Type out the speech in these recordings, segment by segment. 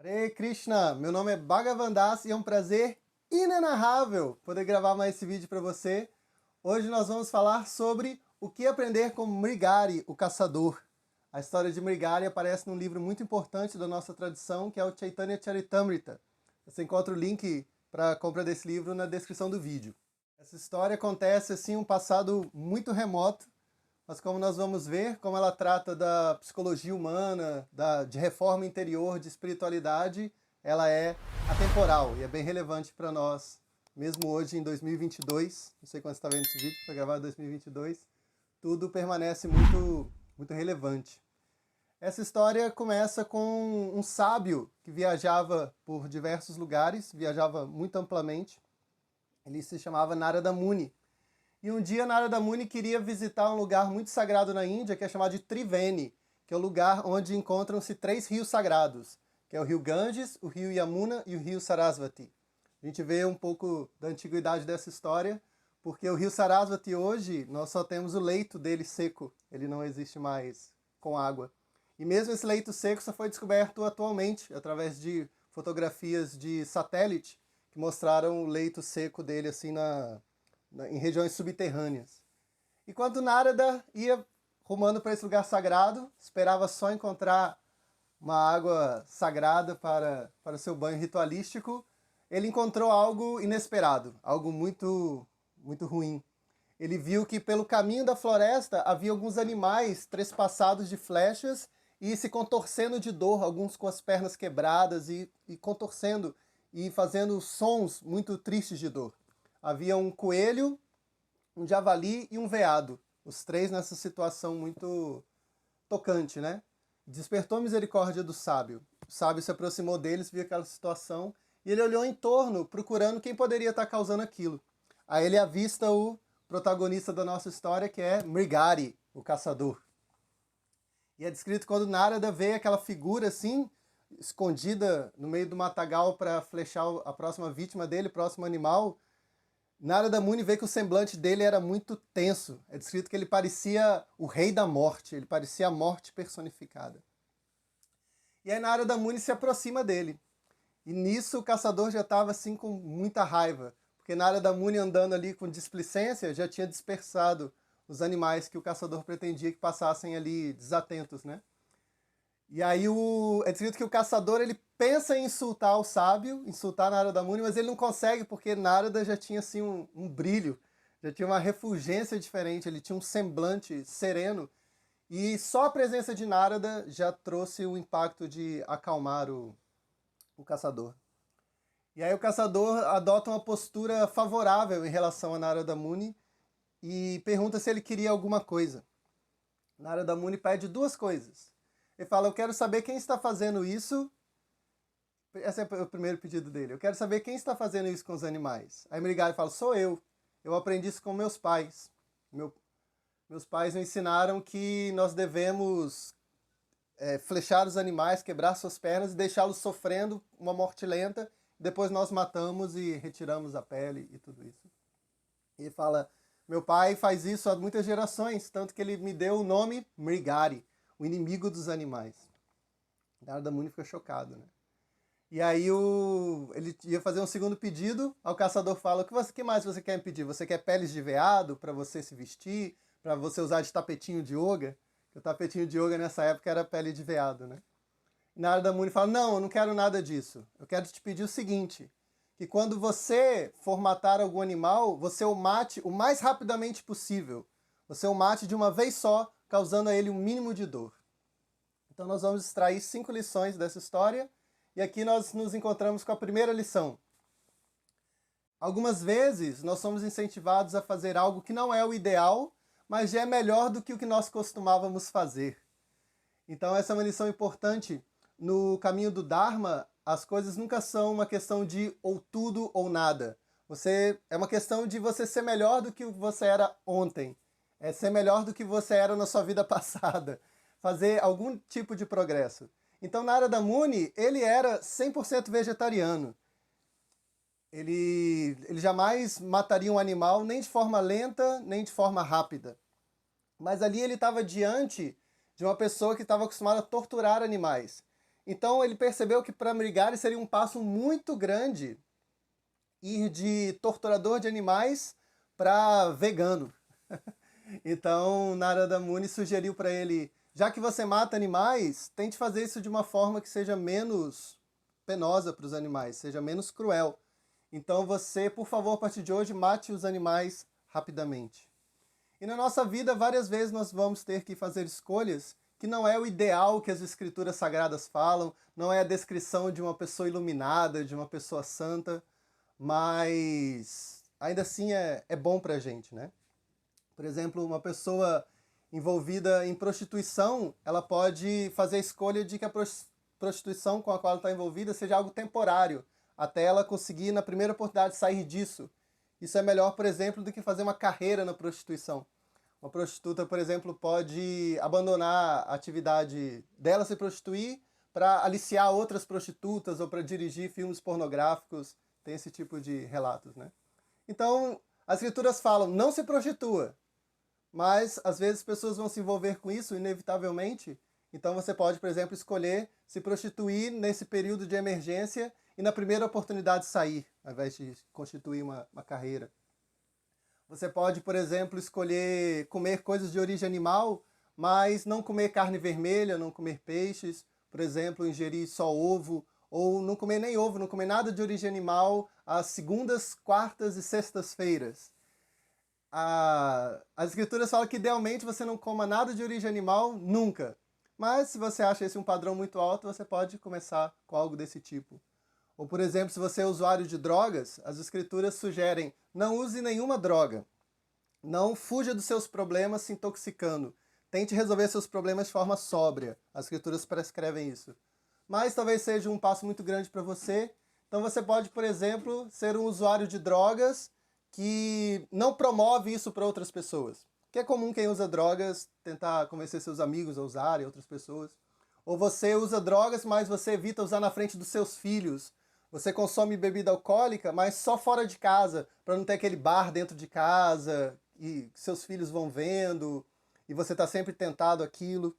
Hare Krishna, meu nome é Bhagavan Das e é um prazer inenarrável poder gravar mais esse vídeo para você. Hoje nós vamos falar sobre o que aprender com Mrigari, o caçador. A história de Mrigari aparece num livro muito importante da nossa tradição, que é o Chaitanya Charitamrita. Você encontra o link para a compra desse livro na descrição do vídeo. Essa história acontece assim um passado muito remoto, mas como nós vamos ver, como ela trata da psicologia humana, de reforma interior, de espiritualidade, ela é atemporal e é bem relevante para nós, mesmo hoje em 2022, não sei quando você está vendo esse vídeo, foi gravado em 2022, tudo permanece muito relevante. Essa história começa com um sábio que viajava por diversos lugares, viajava muito amplamente, ele se chamava Narada Muni. E um dia Narada Muni queria visitar um lugar muito sagrado na Índia, que é chamado de Triveni, que é o lugar onde encontram-se 3 rios sagrados, que é o rio Ganges, o rio Yamuna e o rio Sarasvati. A gente vê um pouco da antiguidade dessa história, porque o rio Sarasvati hoje, nós só temos o leito dele seco, ele não existe mais com água. E mesmo esse leito seco só foi descoberto atualmente, através de fotografias de satélite, que mostraram o leito seco dele assim em regiões subterrâneas. Enquanto Narada ia rumando para esse lugar sagrado, esperava só encontrar uma água sagrada para seu banho ritualístico, ele encontrou algo inesperado, algo muito ruim. Ele viu que pelo caminho da floresta havia alguns animais trespassados de flechas e se contorcendo de dor, alguns com as pernas quebradas e contorcendo e fazendo sons muito tristes de dor. Havia um coelho, um javali e um veado. Os 3 nessa situação muito tocante, né? Despertou a misericórdia do sábio. O sábio se aproximou deles, viu aquela situação, e ele olhou em torno, procurando quem poderia estar causando aquilo. Aí ele avista o protagonista da nossa história, que é Mrigari, o caçador. E é descrito quando Narada vê aquela figura assim, escondida no meio do matagal para flechar a próxima vítima dele, o próximo animal. Narada Muni vê que o semblante dele era muito tenso. É descrito que ele parecia o rei da morte, ele parecia a morte personificada. E aí Narada Muni se aproxima dele. E nisso o caçador já estava assim com muita raiva, porque Narada Muni andando ali com displicência já tinha dispersado os animais que o caçador pretendia que passassem ali desatentos, né? E aí é descrito que o caçador ele pensa em insultar o sábio, insultar Narada Muni, mas ele não consegue porque Narada já tinha assim um brilho, já tinha uma refulgência diferente, ele tinha um semblante sereno e só a presença de Narada já trouxe o impacto de acalmar o caçador. E aí o caçador adota uma postura favorável em relação a Narada Muni e pergunta se ele queria alguma coisa. Narada Muni pede 2 coisas. Ele fala, eu quero saber quem está fazendo isso. Esse é o primeiro pedido dele. Eu quero saber quem está fazendo isso com os animais. Aí Mrigari fala, sou eu. Eu aprendi isso com meus pais. Meus pais me ensinaram que nós devemos flechar os animais, quebrar suas pernas e deixá-los sofrendo uma morte lenta. Depois nós matamos e retiramos a pele e tudo isso. E ele fala, meu pai faz isso há muitas gerações, tanto que ele me deu o nome Mrigari, o inimigo dos animais. Narada Muni fica chocado, né? E aí ele ia fazer um segundo pedido, o caçador fala, o que mais você quer me pedir? Você quer peles de veado para você se vestir, para você usar de tapetinho de yoga? Porque o tapetinho de yoga nessa época era pele de veado, né? E Narada Muni fala, não, eu não quero nada disso. Eu quero te pedir o seguinte, que quando você for matar algum animal, você o mate o mais rapidamente possível. Você o mate de uma vez só, causando a ele um mínimo de dor. Então nós vamos extrair 5 lições dessa história, e aqui nós nos encontramos com a primeira lição. Algumas vezes nós somos incentivados a fazer algo que não é o ideal, mas já é melhor do que o que nós costumávamos fazer. Então essa é uma lição importante. No caminho do Dharma, as coisas nunca são uma questão de ou tudo ou nada. É uma questão de você ser melhor do que você era ontem. É ser melhor do que você era na sua vida passada. Fazer algum tipo de progresso. Então Narada Muni, ele era 100% vegetariano. Ele jamais mataria um animal nem de forma lenta, nem de forma rápida. Mas ali ele estava diante de uma pessoa que estava acostumada a torturar animais. Então ele percebeu que para Mrigari seria um passo muito grande ir de torturador de animais para vegano. Então Narada Muni sugeriu para ele, já que você mata animais, tente fazer isso de uma forma que seja menos penosa para os animais, seja menos cruel. Então você, por favor, a partir de hoje, mate os animais rapidamente. E na nossa vida, várias vezes nós vamos ter que fazer escolhas que não é o ideal que as escrituras sagradas falam, não é a descrição de uma pessoa iluminada, de uma pessoa santa, mas ainda assim é bom pra gente, né? Por exemplo, uma pessoa envolvida em prostituição, ela pode fazer a escolha de que a prostituição com a qual ela está envolvida seja algo temporário, até ela conseguir, na primeira oportunidade, sair disso. Isso é melhor, por exemplo, do que fazer uma carreira na prostituição. Uma prostituta, por exemplo, pode abandonar a atividade dela se prostituir para aliciar outras prostitutas ou para dirigir filmes pornográficos. Tem esse tipo de relatos, né? Então, as escrituras falam, não se prostitua. Mas, às vezes, pessoas vão se envolver com isso, inevitavelmente. Então, você pode, por exemplo, escolher se prostituir nesse período de emergência e, na primeira oportunidade, sair, ao invés de constituir uma carreira. Você pode, por exemplo, escolher comer coisas de origem animal, mas não comer carne vermelha, não comer peixes, por exemplo, ingerir só ovo, ou não comer nem ovo, não comer nada de origem animal às segundas, quartas e sextas-feiras. As escrituras falam que idealmente você não coma nada de origem animal nunca. Mas se você acha esse um padrão muito alto, você pode começar com algo desse tipo. Ou, por exemplo, se você é usuário de drogas, as escrituras sugerem não use nenhuma droga. Não fuja dos seus problemas se intoxicando. Tente resolver seus problemas de forma sóbria. As escrituras prescrevem isso. Mas talvez seja um passo muito grande para você. Então você pode, por exemplo, ser um usuário de drogas que não promove isso para outras pessoas. Que é comum quem usa drogas tentar convencer seus amigos a usarem, outras pessoas. Ou você usa drogas, mas você evita usar na frente dos seus filhos. Você consome bebida alcoólica, mas só fora de casa, para não ter aquele bar dentro de casa e seus filhos vão vendo e você está sempre tentado àquilo.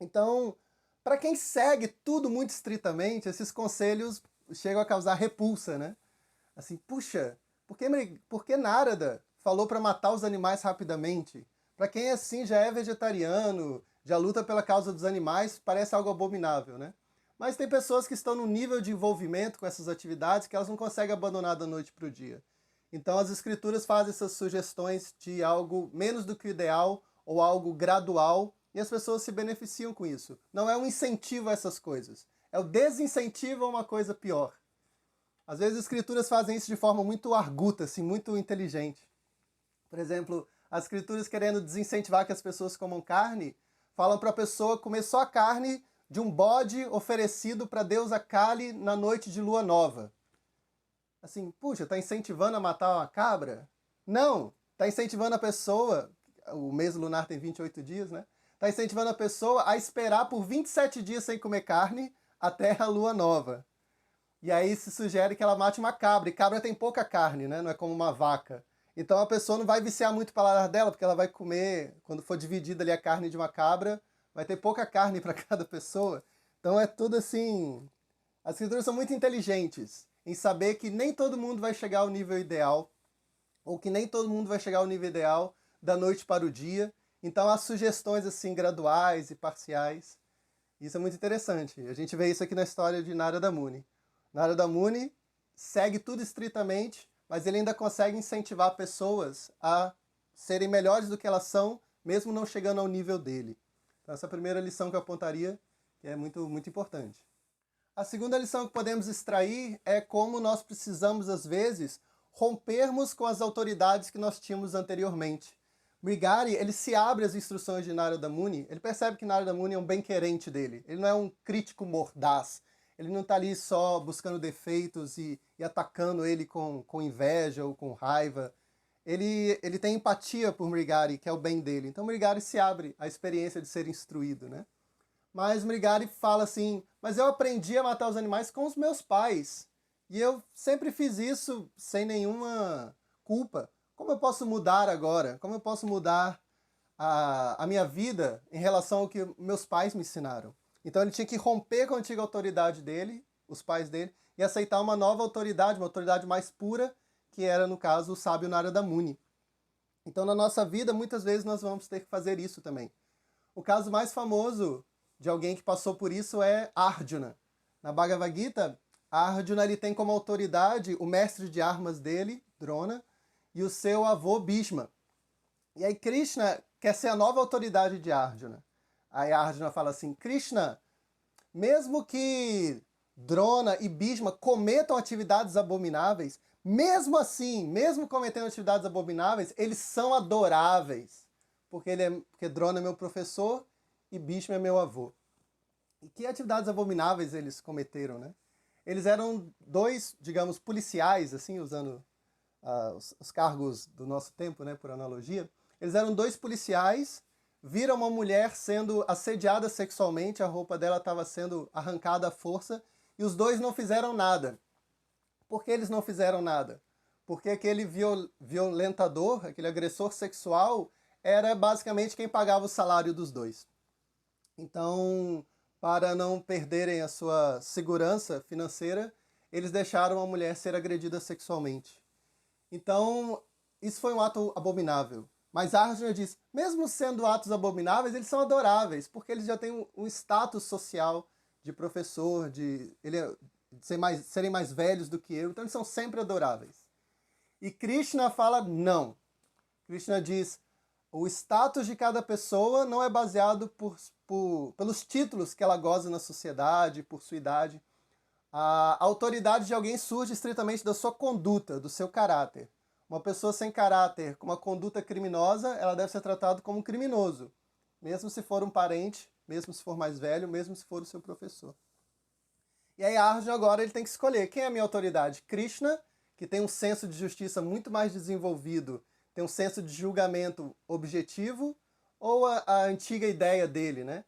Então, para quem segue tudo muito estritamente, esses conselhos chegam a causar repulsa, né? Assim, puxa, por que Narada falou para matar os animais rapidamente? Para quem assim já é vegetariano, já luta pela causa dos animais, parece algo abominável, né? Mas tem pessoas que estão num nível de envolvimento com essas atividades que elas não conseguem abandonar da noite para o dia. Então as escrituras fazem essas sugestões de algo menos do que o ideal ou algo gradual e as pessoas se beneficiam com isso. Não é um incentivo a essas coisas, é o desincentivo a uma coisa pior. Às vezes as escrituras fazem isso de forma muito arguta, assim, muito inteligente. Por exemplo, as escrituras querendo desincentivar que as pessoas comam carne, falam para a pessoa comer só a carne de um bode oferecido para deusa Kali na noite de lua nova. Assim, puxa, está incentivando a matar uma cabra? Não, está incentivando a pessoa, o mês lunar tem 28 dias, né? Está incentivando a pessoa a esperar por 27 dias sem comer carne até a lua nova. E aí se sugere que ela mate uma cabra, e cabra tem pouca carne, né? Não é como uma vaca. Então a pessoa não vai viciar muito o paladar dela, porque ela vai comer, quando for dividida ali a carne de uma cabra, vai ter pouca carne para cada pessoa. Então é tudo assim... As escrituras são muito inteligentes em saber que nem todo mundo vai chegar ao nível ideal, ou que nem todo mundo vai chegar ao nível ideal da noite para o dia. Então há sugestões assim graduais e parciais. Isso é muito interessante. A gente vê isso aqui na história de Narada Muni. Narada Muni segue tudo estritamente, mas ele ainda consegue incentivar pessoas a serem melhores do que elas são, mesmo não chegando ao nível dele. Então essa é a primeira lição que eu apontaria, que é muito, muito importante. A segunda lição que podemos extrair é como nós precisamos, às vezes, rompermos com as autoridades que nós tínhamos anteriormente. Mrigari, ele se abre às instruções de Narada Muni, ele percebe que Narada Muni é um bem-querente dele, ele não é um crítico mordaz, ele não está ali só buscando defeitos e atacando ele com inveja ou com raiva. Ele tem empatia por Mrigari, que é o bem dele. Então Mrigari se abre à experiência de ser instruído, né? Mas Mrigari fala assim, mas eu aprendi a matar os animais com os meus pais. E eu sempre fiz isso sem nenhuma culpa. Como eu posso mudar agora? Como eu posso mudar a minha vida em relação ao que meus pais me ensinaram? Então ele tinha que romper com a antiga autoridade dele, os pais dele, e aceitar uma nova autoridade, uma autoridade mais pura, que era, no caso, o sábio Narada Muni. Então, na nossa vida, muitas vezes nós vamos ter que fazer isso também. O caso mais famoso de alguém que passou por isso é Arjuna. Na Bhagavad Gita, Arjuna ele tem como autoridade o mestre de armas dele, Drona, e o seu avô Bhishma. E aí Krishna quer ser a nova autoridade de Arjuna. Aí Arjuna fala assim, Krishna, mesmo que Drona e Bhishma cometam atividades abomináveis, mesmo assim, mesmo cometendo atividades abomináveis, eles são adoráveis. Porque Drona é meu professor e Bhishma é meu avô. E que atividades abomináveis eles cometeram, né? Eles eram dois, digamos, policiais, assim, usando os cargos do nosso tempo, né, por analogia. Eles eram dois policiais, viram uma mulher sendo assediada sexualmente, a roupa dela estava sendo arrancada à força, e os dois não fizeram nada. Por que eles não fizeram nada? Porque aquele violentador, aquele agressor sexual, era basicamente quem pagava o salário dos dois. Então, para não perderem a sua segurança financeira, eles deixaram a mulher ser agredida sexualmente. Então, isso foi um ato abominável. Mas Arjuna diz, mesmo sendo atos abomináveis, eles são adoráveis, porque eles já têm um status social de professor, de serem mais velhos do que eu, então eles são sempre adoráveis. E Krishna fala não. Krishna diz, o status de cada pessoa não é baseado pelos títulos que ela goza na sociedade, por sua idade. A autoridade de alguém surge estritamente da sua conduta, do seu caráter. Uma pessoa sem caráter, com uma conduta criminosa, ela deve ser tratada como um criminoso, mesmo se for um parente, mesmo se for mais velho, mesmo se for o seu professor. E aí Arjuna agora ele tem que escolher quem é a minha autoridade. Krishna, que tem um senso de justiça muito mais desenvolvido, tem um senso de julgamento objetivo, ou a antiga ideia dele, né?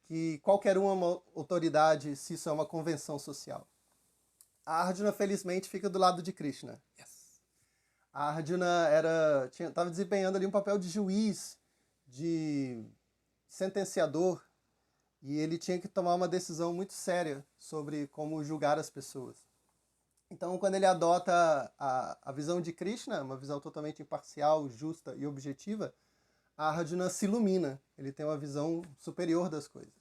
Que qualquer um é uma autoridade se isso é uma convenção social. A Arjuna, felizmente, fica do lado de Krishna. Yes. A Arjuna estava desempenhando ali um papel de juiz, de sentenciador, e ele tinha que tomar uma decisão muito séria sobre como julgar as pessoas. Então, quando ele adota a visão de Krishna, uma visão totalmente imparcial, justa e objetiva, a Arjuna se ilumina, ele tem uma visão superior das coisas.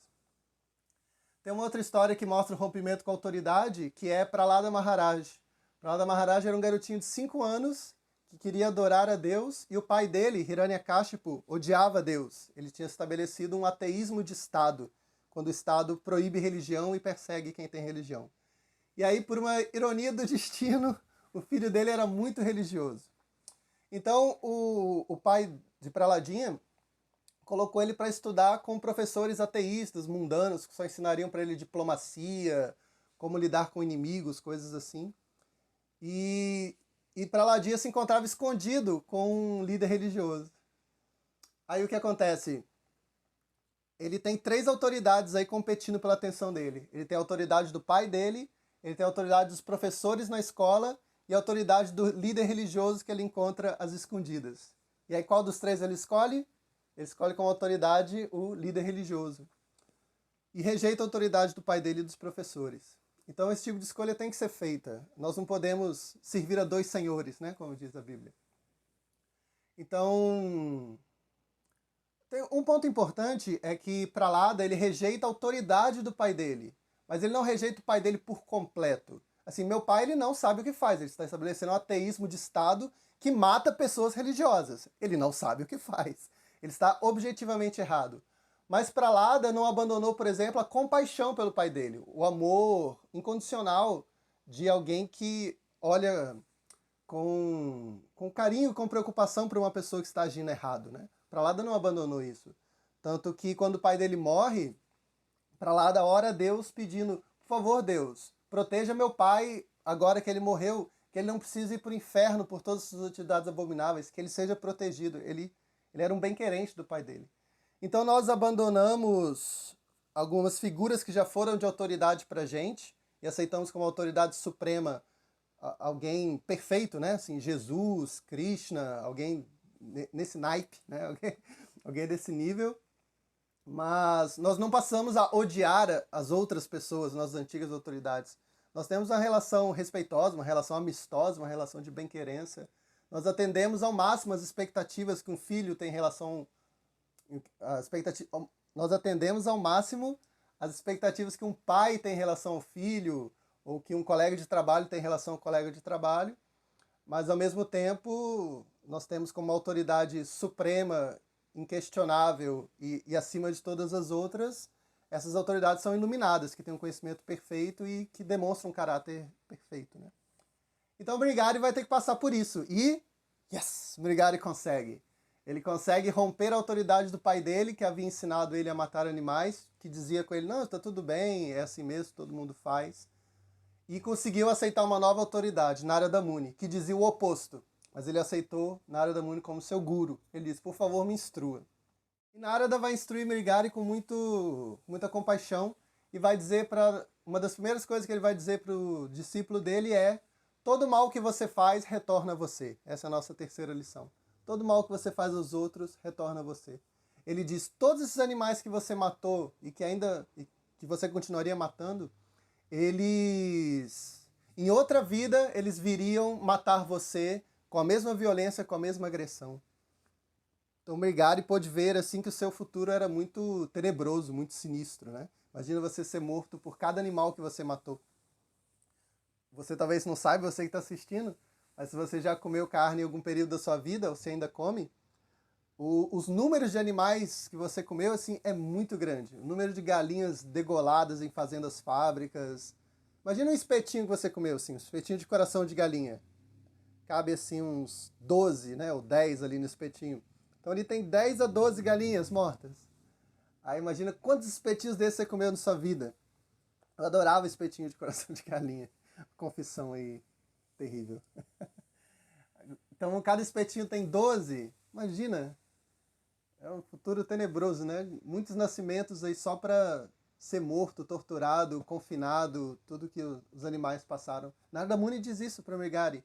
Tem uma outra história que mostra o rompimento com a autoridade, que é Prahlada Maharaj. Prahlada Maharaj era um garotinho de 5 anos que queria adorar a Deus, e o pai dele, Hiranyakashipu, odiava Deus. Ele tinha estabelecido um ateísmo de Estado, quando o Estado proíbe religião e persegue quem tem religião. E aí, por uma ironia do destino, o filho dele era muito religioso. Então, o pai de Prahladinha colocou ele para estudar com professores ateístas, mundanos, que só ensinariam para ele diplomacia, como lidar com inimigos, coisas assim. E Prahladinha se encontrava escondido com um líder religioso. Aí o que acontece? Ele tem 3 autoridades aí competindo pela atenção dele. Ele tem a autoridade do pai dele, ele tem a autoridade dos professores na escola e a autoridade do líder religioso que ele encontra às escondidas. E aí qual dos 3 ele escolhe? Ele escolhe como autoridade o líder religioso. E rejeita a autoridade do pai dele e dos professores. Então esse tipo de escolha tem que ser feita. Nós não podemos servir a 2 senhores, né, como diz a Bíblia. Então, um ponto importante é que Prahlada ele rejeita a autoridade do pai dele. Mas ele não rejeita o pai dele por completo. Assim, meu pai ele não sabe o que faz. Ele está estabelecendo um ateísmo de Estado que mata pessoas religiosas. Ele não sabe o que faz. Ele está objetivamente errado. Mas Prahlada não abandonou, por exemplo, a compaixão pelo pai dele. O amor incondicional de alguém que olha com carinho, com preocupação para uma pessoa que está agindo errado, né? Prahlada não abandonou isso. Tanto que quando o pai dele morre, Prahlada ora a Deus pedindo, por favor, Deus, proteja meu pai agora que ele morreu, que ele não precise ir para o inferno por todas as suas atividades abomináveis, que ele seja protegido. Ele era um bem-querente do pai dele. Então nós abandonamos algumas figuras que já foram de autoridade para a gente e aceitamos como autoridade suprema alguém perfeito, né? Assim, Jesus, Krishna, alguém nesse naipe, né? Alguém desse nível. Mas nós não passamos a odiar as outras pessoas, nossas antigas autoridades. Nós temos uma relação respeitosa, uma relação amistosa, uma relação de bem-querência. Nós atendemos ao máximo as expectativas que um filho tem em relação a expectativa, nós atendemos ao máximo as expectativas que um pai tem em relação ao filho, ou que um colega de trabalho tem em relação ao colega de trabalho, mas ao mesmo tempo nós temos como autoridade suprema, inquestionável e acima de todas as outras, essas autoridades são iluminadas, que têm um conhecimento perfeito e que demonstram um caráter perfeito, né? Então o Brigari vai ter que passar por isso. E, yes, o Brigari consegue. Ele consegue romper a autoridade do pai dele, que havia ensinado ele a matar animais, que dizia com ele, não, está tudo bem, é assim mesmo, todo mundo faz. E conseguiu aceitar uma nova autoridade, Narada Muni, que dizia o oposto. Mas ele aceitou Narada Muni como seu guru. Ele disse, por favor, me instrua. E Narada vai instruir Brigari com muita compaixão e vai dizer para... Uma das primeiras coisas que ele vai dizer para o discípulo dele é todo mal que você faz retorna a você. Essa é a nossa terceira lição. Todo mal que você faz aos outros retorna a você. Ele diz, todos esses animais que você matou e que você continuaria matando, eles, em outra vida, eles viriam matar você com a mesma violência, com a mesma agressão. Então Brigari pôde ver assim que o seu futuro era muito tenebroso, muito sinistro, né? Imagina você ser morto por cada animal que você matou. Você talvez não saiba, você que está assistindo, mas se você já comeu carne em algum período da sua vida, ou você ainda come, os números de animais que você comeu assim é muito grande. O número de galinhas degoladas em fazendas fábricas. Imagina um espetinho que você comeu, assim, um espetinho de coração de galinha. Cabe assim uns 12, né, ou 10 ali no espetinho. Então ele tem 10 a 12 galinhas mortas. Aí imagina quantos espetinhos desses você comeu na sua vida. Eu adorava espetinho de coração de galinha. Confissão aí terrível. Então cada espetinho tem 12. Imagina. É um futuro tenebroso, né? Muitos nascimentos aí só para ser morto, torturado, confinado, tudo que os animais passaram. Narada Muni diz isso para Brigari.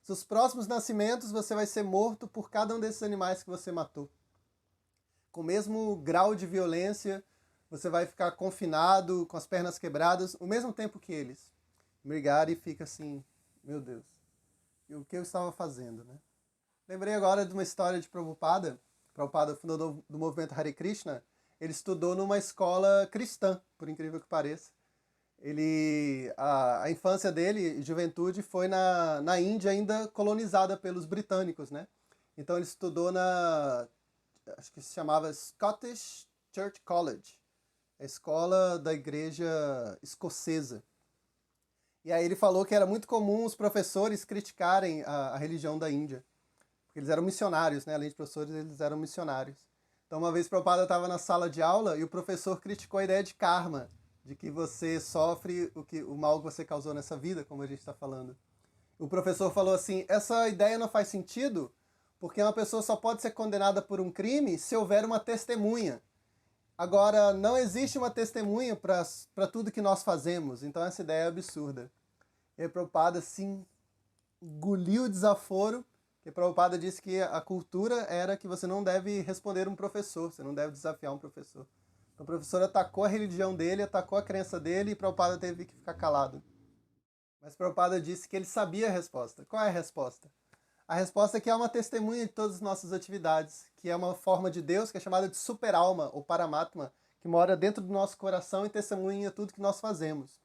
Seus próximos nascimentos você vai ser morto por cada um desses animais que você matou. Com o mesmo grau de violência, você vai ficar confinado, com as pernas quebradas, o mesmo tempo que eles. Brigari fica assim, meu Deus, e o que eu estava fazendo, né? Lembrei agora de uma história de Prabhupada. Prabhupada, fundador do movimento Hare Krishna, ele estudou numa escola cristã, por incrível que pareça. A infância dele e juventude foi na Índia, ainda colonizada pelos britânicos, né? Então ele estudou acho que se chamava Scottish Church College, a escola da igreja escocesa. E aí ele falou que era muito comum os professores criticarem a religião da Índia, porque eles eram missionários, né? Além de professores, eles eram missionários. Então uma vez o Prabhupada estava na sala de aula e o professor criticou a ideia de karma, de que você sofre o mal que você causou nessa vida, como a gente está falando. O professor falou assim, essa ideia não faz sentido, porque uma pessoa só pode ser condenada por um crime se houver uma testemunha. Agora, não existe uma testemunha para tudo que nós fazemos, então essa ideia é absurda. E a Prabhupada, assim, engoliu o desaforo, porque a Prabhupada disse que a cultura era que você não deve responder um professor, você não deve desafiar um professor. Então o professor atacou a religião dele, atacou a crença dele e Prabhupada teve que ficar calado. Mas Prabhupada disse que ele sabia a resposta. Qual é a resposta? A resposta é que é uma testemunha de todas as nossas atividades, que é uma forma de Deus que é chamada de super-alma, ou Paramatma, que mora dentro do nosso coração e testemunha tudo que nós fazemos.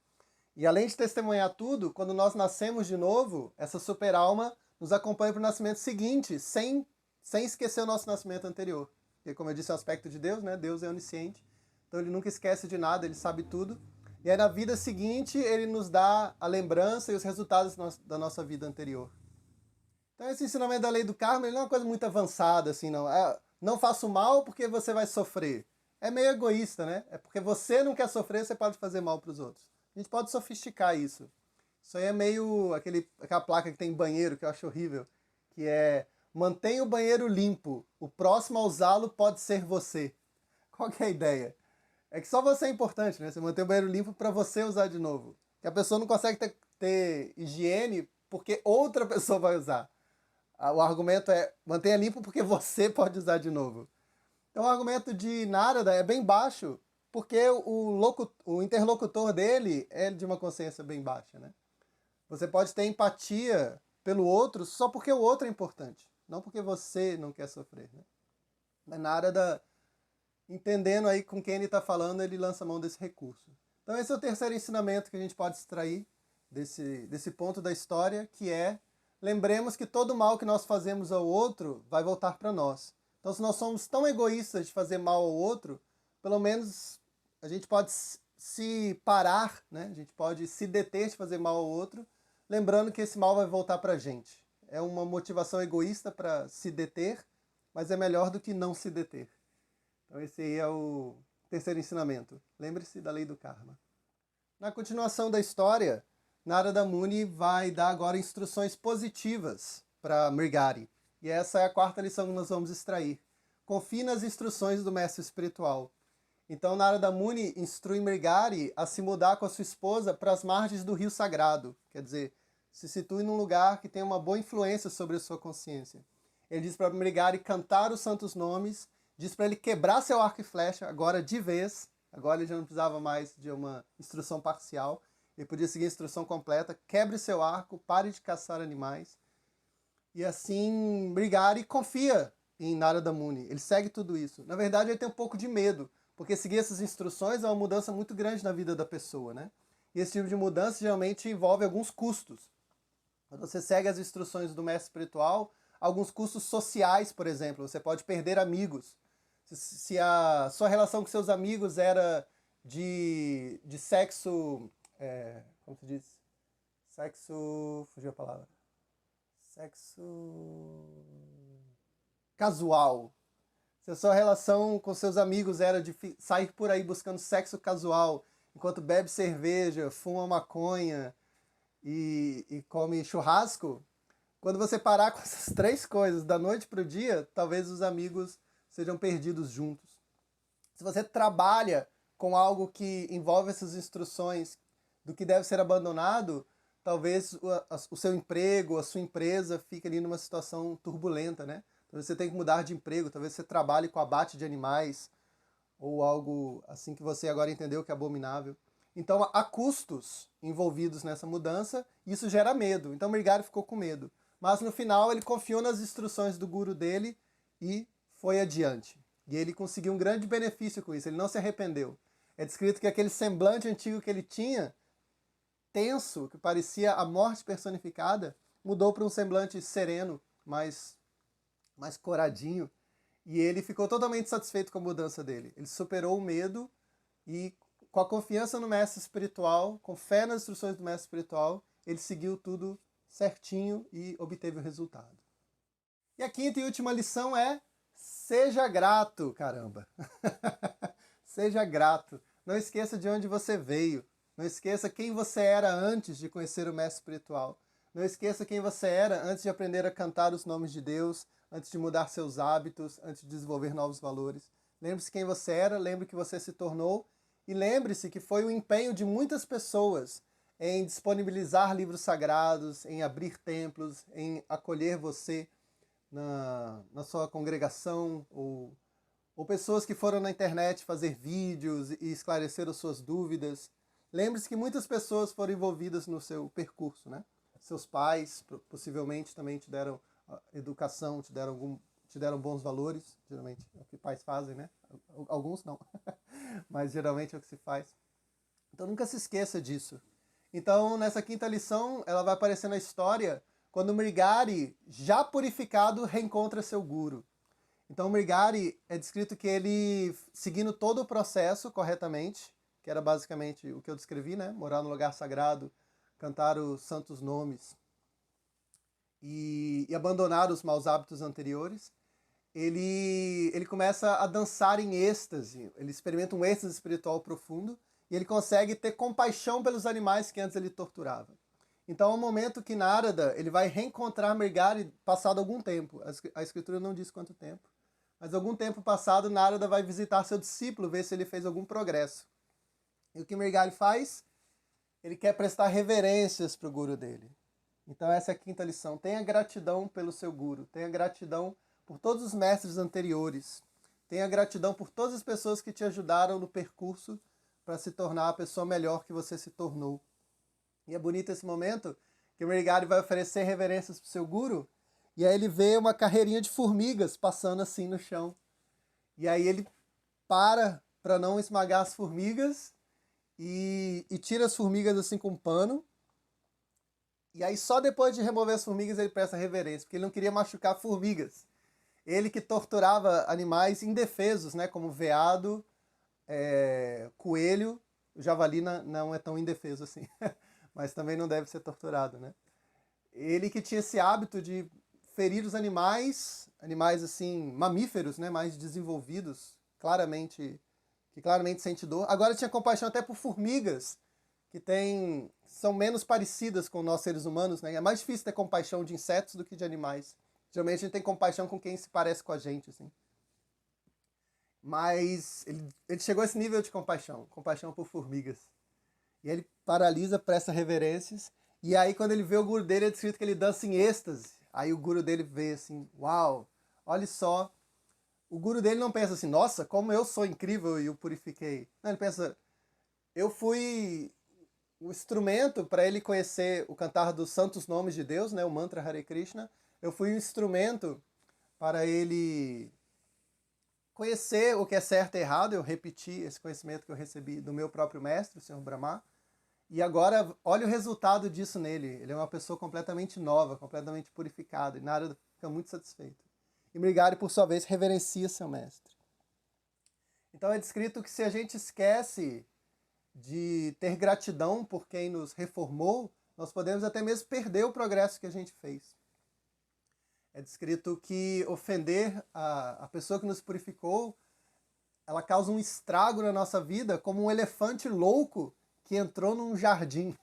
E além de testemunhar tudo, quando nós nascemos de novo, essa super-alma nos acompanha para o nascimento seguinte, sem esquecer o nosso nascimento anterior. Porque, como eu disse, é um aspecto de Deus, né? Deus é onisciente. Então ele nunca esquece de nada, ele sabe tudo. E aí na vida seguinte ele nos dá a lembrança e os resultados da nossa vida anterior. Então esse ensinamento da lei do karma ele não é uma coisa muito avançada, assim, não. Não faça o mal porque você vai sofrer. É meio egoísta, né? É porque você não quer sofrer, você pode fazer mal para os outros. A gente pode sofisticar isso. Isso aí é meio aquela placa que tem em banheiro, que eu acho horrível, que é mantenha o banheiro limpo, o próximo a usá-lo pode ser você. Qual que é a ideia? É que só você é importante, né? Você manter o banheiro limpo para você usar de novo. Que a pessoa não consegue ter higiene porque outra pessoa vai usar. O argumento é mantenha limpo porque você pode usar de novo. Então o argumento de Narada é bem baixo, porque o interlocutor dele é de uma consciência bem baixa, né? Você pode ter empatia pelo outro só porque o outro é importante, não porque você não quer sofrer, né? Mas Narada, entendendo aí com quem ele está falando, ele lança mão desse recurso. Então esse é o terceiro ensinamento que a gente pode extrair desse ponto da história, que é: lembremos que todo mal que nós fazemos ao outro vai voltar para nós. Então, se nós somos tão egoístas de fazer mal ao outro, pelo menos a gente pode se parar, né? A gente pode se deter de fazer mal ao outro, lembrando que esse mal vai voltar para a gente. É uma motivação egoísta para se deter, mas é melhor do que não se deter. Então esse aí é o terceiro ensinamento. Lembre-se da lei do karma. Na continuação da história, Narada Muni vai dar agora instruções positivas para Mrigari. E essa é a quarta lição que nós vamos extrair. Confie nas instruções do mestre espiritual. Então Narada Muni instrui Mrigari a se mudar com a sua esposa para as margens do rio sagrado. Quer dizer, se situe num lugar que tenha uma boa influência sobre a sua consciência. Ele diz para Mrigari cantar os santos nomes, diz para ele quebrar seu arco e flecha, agora de vez. Agora ele já não precisava mais de uma instrução parcial. Ele podia seguir a instrução completa. Quebre seu arco, pare de caçar animais. E assim, Mrigari confia em Narada Muni. Ele segue tudo isso. Na verdade, ele tem um pouco de medo, porque seguir essas instruções é uma mudança muito grande na vida da pessoa, né? E esse tipo de mudança geralmente envolve alguns custos. Quando você segue as instruções do mestre espiritual, alguns custos sociais, por exemplo. Você pode perder amigos. Se a sua relação com seus amigos era de sexo... como se diz? Sexo... fugiu a palavra. Sexo... casual. Se a sua relação com seus amigos era de sair por aí buscando sexo casual, enquanto bebe cerveja, fuma maconha e come churrasco, quando você parar com essas três coisas da noite para o dia, talvez os amigos sejam perdidos juntos. Se você trabalha com algo que envolve essas instruções do que deve ser abandonado, talvez o seu emprego, a sua empresa fique ali numa situação turbulenta, né? Talvez você tenha que mudar de emprego, talvez você trabalhe com abate de animais ou algo assim que você agora entendeu que é abominável. Então há custos envolvidos nessa mudança e isso gera medo. Então Mrigari ficou com medo. Mas no final ele confiou nas instruções do guru dele e foi adiante. E ele conseguiu um grande benefício com isso, ele não se arrependeu. É descrito que aquele semblante antigo que ele tinha, tenso, que parecia a morte personificada, mudou para um semblante sereno, mais coradinho, e ele ficou totalmente satisfeito com a mudança dele. Ele superou o medo e, com a confiança no mestre espiritual, com fé nas instruções do mestre espiritual, ele seguiu tudo certinho e obteve o resultado. E a quinta e última lição é: seja grato, caramba. Seja grato. Não esqueça de onde você veio. Não esqueça quem você era antes de conhecer o mestre espiritual. Não esqueça quem você era antes de aprender a cantar os nomes de Deus, antes de mudar seus hábitos, antes de desenvolver novos valores. Lembre-se quem você era, lembre que você se tornou e lembre-se que foi o empenho de muitas pessoas em disponibilizar livros sagrados, em abrir templos, em acolher você na sua congregação, ou pessoas que foram na internet fazer vídeos e esclarecer as suas dúvidas. Lembre-se que muitas pessoas foram envolvidas no seu percurso, né? Seus pais possivelmente também te deram educação, te deram bons valores, geralmente é o que pais fazem, né? Alguns não, mas geralmente é o que se faz. Então nunca se esqueça disso. Então nessa quinta lição, ela vai aparecer na história quando Mrigari, já purificado, reencontra seu guru. Então Mrigari é descrito que ele, seguindo todo o processo corretamente, que era basicamente o que eu descrevi, né? Morar no lugar sagrado, cantar os santos nomes e abandonar os maus hábitos anteriores, ele começa a dançar em êxtase, ele experimenta um êxtase espiritual profundo e ele consegue ter compaixão pelos animais que antes ele torturava. Então é um momento que Narada ele vai reencontrar Mrigari passado algum tempo. A escritura não diz quanto tempo, mas algum tempo passado Narada vai visitar seu discípulo, ver se ele fez algum progresso. E o que Mrigari faz? Ele quer prestar reverências para o guru dele. Então essa é a quinta lição. Tenha gratidão pelo seu guru, tenha gratidão por todos os mestres anteriores. tenha gratidão por todas as pessoas que te ajudaram no percurso para se tornar a pessoa melhor que você se tornou. E é bonito esse momento que o Mrigari vai oferecer reverências para o seu guru, e aí ele vê uma carreirinha de formigas passando assim no chão. E aí ele para não esmagar as formigas e tira as formigas assim com um pano. E aí só depois de remover as formigas ele presta reverência, porque ele não queria machucar formigas. Ele que torturava animais indefesos, né, como veado, coelho. O javali não é tão indefeso assim, mas também não deve ser torturado, né? Ele que tinha esse hábito de ferir os animais assim, mamíferos, né, mais desenvolvidos, que claramente sente dor. Agora tinha compaixão até por formigas, que são menos parecidas com nós seres humanos, né? É mais difícil ter compaixão de insetos do que de animais. Geralmente a gente tem compaixão com quem se parece com a gente, assim. Mas ele chegou a esse nível de compaixão por formigas. E ele paralisa, presta reverências, e aí quando ele vê o guru dele, é descrito que ele dança em êxtase. Aí o guru dele vê assim, uau, olha só. O guru dele não pensa assim, nossa, como eu sou incrível e o purifiquei. Não, ele pensa, eu fui o instrumento para ele conhecer o cantar dos santos nomes de Deus, né, o mantra Hare Krishna. Eu fui um instrumento para ele conhecer o que é certo e errado. Eu repeti esse conhecimento que eu recebi do meu próprio mestre, o Sr. Brahma. E agora, olha o resultado disso nele. Ele é uma pessoa completamente nova, completamente purificada, e Narada fica muito satisfeito. E Mrigari, por sua vez, reverencia seu mestre. Então é descrito que se a gente esquece de ter gratidão por quem nos reformou, nós podemos até mesmo perder o progresso que a gente fez. É descrito que ofender a pessoa que nos purificou, ela causa um estrago na nossa vida, como um elefante louco que entrou num jardim.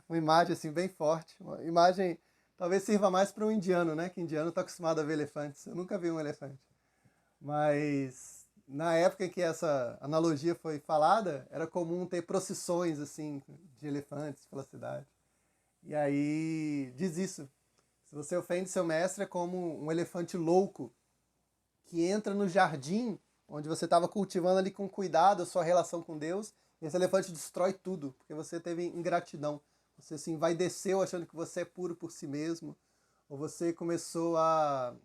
Uma imagem assim bem forte. Uma imagem talvez sirva mais para um indiano, né? Que indiano está acostumado a ver elefantes. Eu nunca vi um elefante. Mas na época em que essa analogia foi falada, era comum ter procissões assim de elefantes pela cidade. E aí diz isso. Se você ofende seu mestre, é como um elefante louco que entra no jardim onde você estava cultivando ali com cuidado a sua relação com Deus, e esse elefante destrói tudo, porque você teve ingratidão. Você se envaideceu achando que você é puro por si mesmo, ou você começou a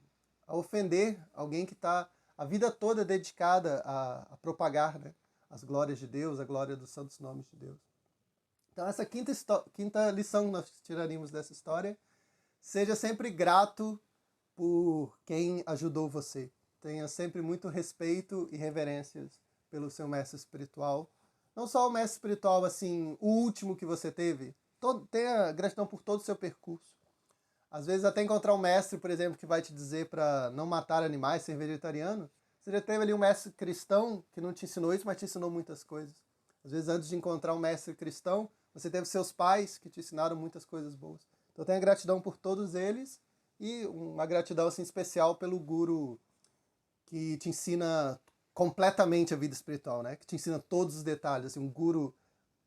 ofender alguém que está a vida toda dedicada a propagar, né, as glórias de Deus, a glória dos santos nomes de Deus. Então essa quinta lição que nós tiraríamos dessa história: seja sempre grato por quem ajudou você. Tenha sempre muito respeito e reverências pelo seu mestre espiritual. Não só o mestre espiritual, assim, o último que você teve. Tenha gratidão por todo o seu percurso. Às vezes até encontrar um mestre, por exemplo, que vai te dizer para não matar animais, ser vegetariano. Você já teve ali um mestre cristão que não te ensinou isso, mas te ensinou muitas coisas. Às vezes antes de encontrar um mestre cristão, você teve seus pais que te ensinaram muitas coisas boas. Então tenha gratidão por todos eles e uma gratidão assim, especial pelo guru que te ensina completamente a vida espiritual, né? Que te ensina todos os detalhes. Assim, um guru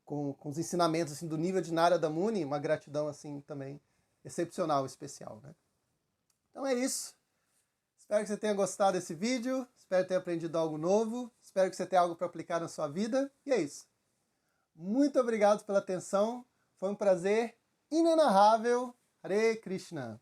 com os ensinamentos assim, do nível de Narada Muni, uma gratidão assim também excepcional, especial, né? Então é isso. Espero que você tenha gostado desse vídeo. Espero ter aprendido algo novo. Espero que você tenha algo para aplicar na sua vida. E é isso. Muito obrigado pela atenção. Foi um prazer inenarrável. Hare Krishna.